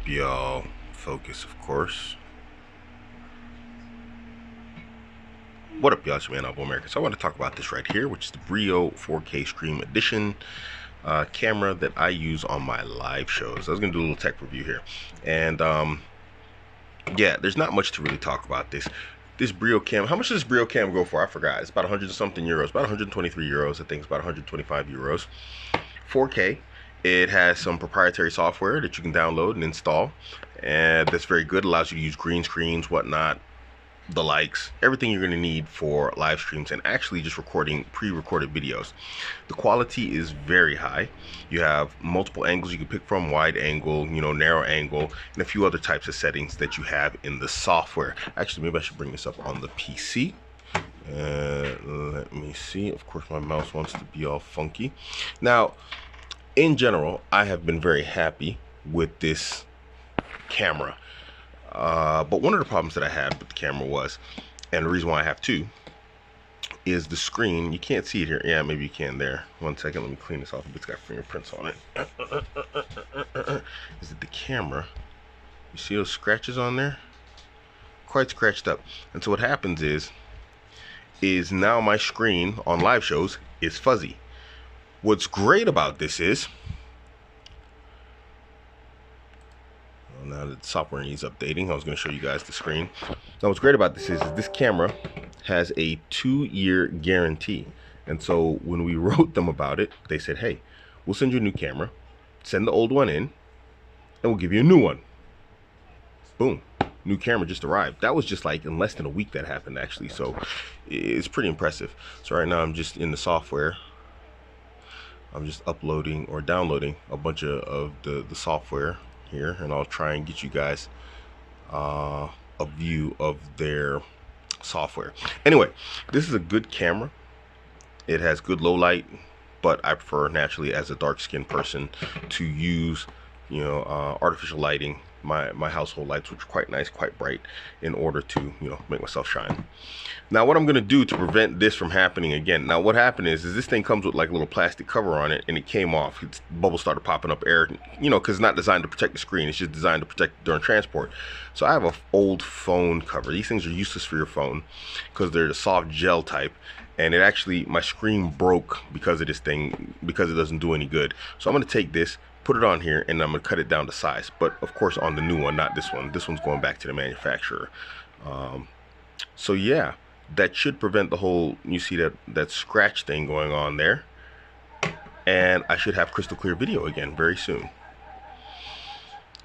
y'all. Focus, of course. What up, y'all? It's your man, Abuamerican. So I want to talk about this right here, which is the Brio 4K Stream Edition camera that I use on my live shows. I was going to do a little tech review here. And yeah, there's not much to really talk about this. This Brio cam, how much does this Brio cam go for? I forgot. It's about 100 and something euros, about 123 euros. I think it's about 125 euros. 4K. It has some proprietary software that you can download and install, and that's very good. It allows you to use green screens, whatnot, the likes, everything you're going to need for live streams and actually just recording pre-recorded videos. The quality is very high. You have multiple angles you can pick from, wide angle, narrow angle, and a few other types of settings that you have in the software. Actually, maybe I should bring this up on the PC. Let me see. Of course, my mouse wants to be all funky. Now, in general, I have been very happy with this camera. But one of the problems that I had with the camera was, and the reason why I have two, is the screen. You can't see it here. Yeah, maybe you can there. 1 second, let me clean this off. It's got fingerprints on it. Is it the camera? You see those scratches on there? Quite scratched up. And so what happens is now my screen on live shows is fuzzy. What's great about this is, now that the software needs updating, I was going to show you guys the screen. Now what's great about this is this camera has a 2-year guarantee. And so when we wrote them about it, they said, hey, we'll send you a new camera, send the old one in, and we'll give you a new one. Boom. New camera just arrived. That was just like in less than a week that happened, actually. So it's pretty impressive. So right now I'm just in the software. I'm just uploading or downloading a bunch of the software here, and I'll try and get you guys a view of their software. Anyway, this is a good camera. It has good low light, but I prefer naturally as a dark skinned person to use artificial lighting, my household lights, which are quite nice, quite bright, in order to make myself shine. Now what I'm going to do to prevent this from happening again, now what happened is this thing comes with like a little plastic cover on it, and it came off. Bubbles started popping up air, because it's not designed to protect the screen. It's just designed to protect during transport. So I have an old phone cover. These things are useless for your phone because they're the soft gel type, and it actually, my screen broke because of this thing, because it doesn't do any good. So I'm going to take this, put it on here, and I'm going to cut it down to size, but of course on the new one, not this one. This one's going back to the manufacturer. So yeah, that should prevent the whole, you see that scratch thing going on there, and I should have crystal clear video again very soon.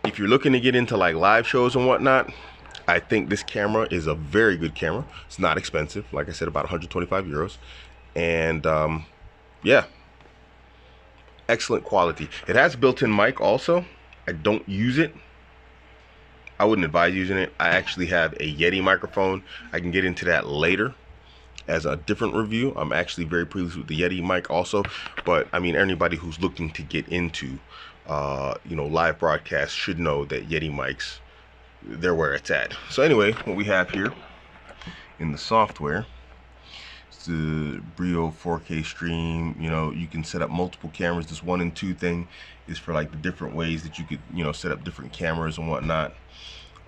If you're looking to get into like live shows and whatnot, I think this camera is a very good camera. It's not expensive, like I said, about 125 euros, and yeah, excellent quality. It has built-in mic also. I don't use it. I wouldn't advise using it. I actually have a Yeti microphone. I can get into that later as a different review. I'm actually very pleased with the Yeti mic also, but I mean, anybody who's looking to get into live broadcasts should know that Yeti mics, they're where it's at. So anyway, what we have here in the software, it's the Brio 4K stream. You can set up multiple cameras. This 1 and 2 thing is for like the different ways that you could set up different cameras and whatnot.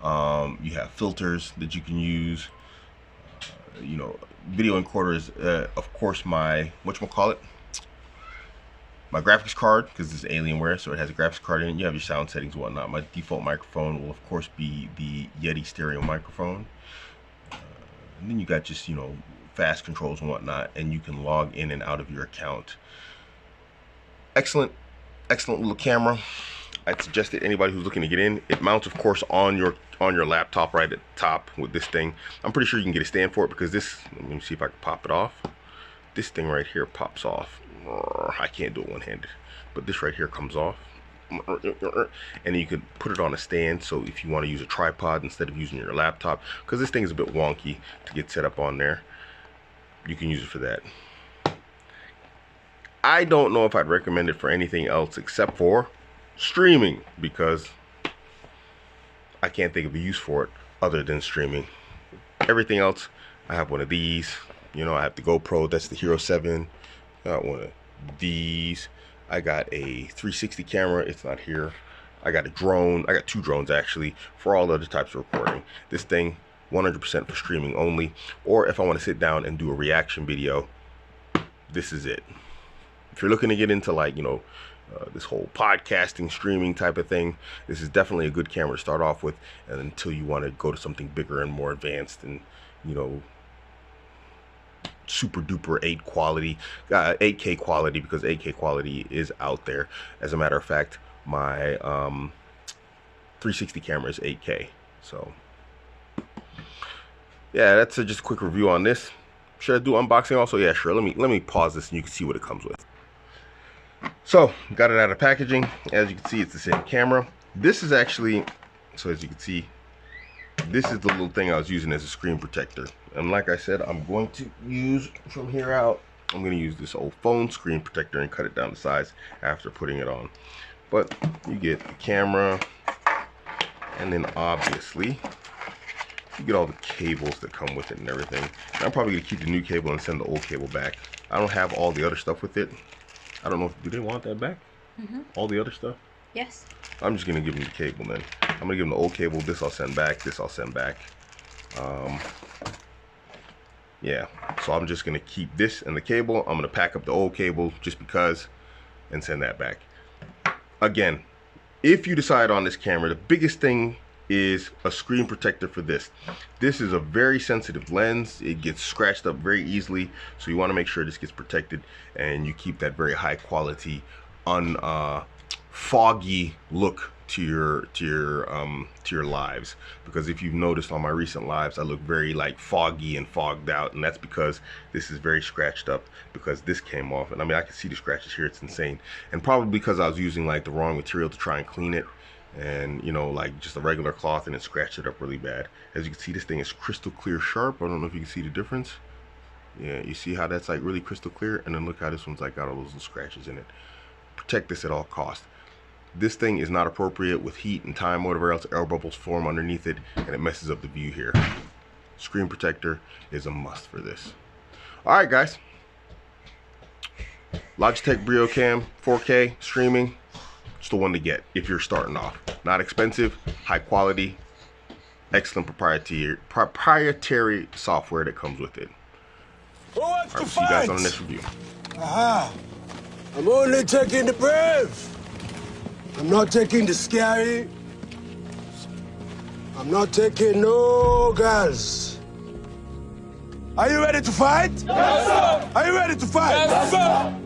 You have filters that you can use. Video encoder is of course my my graphics card, because this is Alienware, so it has a graphics card in it. You have your sound settings and whatnot. My default microphone will of course be the Yeti stereo microphone, and then you got just fast controls and whatnot, and you can log in and out of your account. Excellent little camera. I'd suggest that anybody who's looking to get in. It mounts of course on your laptop right at the top with this thing. I'm pretty sure you can get a stand for it, because this, let me see if I can pop it off. This thing right here pops off. I can't do it one-handed, but this right here comes off, and you can put it on a stand. So if you want to use a tripod instead of using your laptop, because this thing is a bit wonky to get set up on there, you can use it for that. I don't know if I'd recommend it for anything else except for streaming, because I can't think of a use for it other than streaming. Everything else, I have one of these. I have the GoPro, that's the Hero 7. I got one of these. I got a 360 camera, it's not here. I got a drone. I got 2 drones actually for all other types of recording. This thing 100% for streaming only, or if I want to sit down and do a reaction video, this is it. If you're looking to get into like, you know, this whole podcasting, streaming type of thing, this is definitely a good camera to start off with, and until you want to go to something bigger and more advanced and, you know, super duper 8K quality, because 8K quality is out there. As a matter of fact, my 360 camera is 8K. So yeah, that's just a quick review on this. Should I do unboxing also? Yeah, sure. Let me pause this and you can see what it comes with. So got it out of packaging. As you can see, it's the same camera. This is actually, so as you can see, this is the little thing I was using as a screen protector. And like I said, I'm going to use, from here out, I'm going to use this old phone screen protector and cut it down to size after putting it on. But you get the camera, and then obviously you get all the cables that come with it and everything. And I'm probably going to keep the new cable and send the old cable back. I don't have all the other stuff with it. I don't know if, do they want that back? All the other stuff? Yes. I'm just going to give them the cable then. I'm going to give them the old cable. This I'll send back. This I'll send back. Yeah. So I'm just going to keep this and the cable. I'm going to pack up the old cable just because and send that back. Again, if you decide on this camera, the biggest thing is a screen protector for this. This is a very sensitive lens. It gets scratched up very easily, so you want to make sure this gets protected and you keep that very high quality, foggy look to your lives. Because if you've noticed on my recent lives, I look very like foggy and fogged out, and that's because this is very scratched up, because this came off. And I mean, I can see the scratches here. It's insane. And probably because I was using like the wrong material to try and clean it, and you know, like just a regular cloth, and it scratched it up really bad. As you can see, this thing is crystal clear sharp. I don't know if you can see the difference. Yeah, you see how that's like really crystal clear, and then look how this one's like got all those little scratches in it. Protect this at all costs. This thing is not appropriate with heat and time or whatever else. Air bubbles form underneath it and it messes up the view here. Screen protector is a must for this. Alright guys, Logitech Brio Cam 4K streaming, it's the one to get if you're starting off. Not expensive, high quality, excellent proprietary software that comes with it. Alright, we'll see you guys on the next review. Aha! I'm only taking the brave. I'm not taking the scary. I'm not taking no girls. Are you ready to fight? Yes, sir! Are you ready to fight? Yes, sir!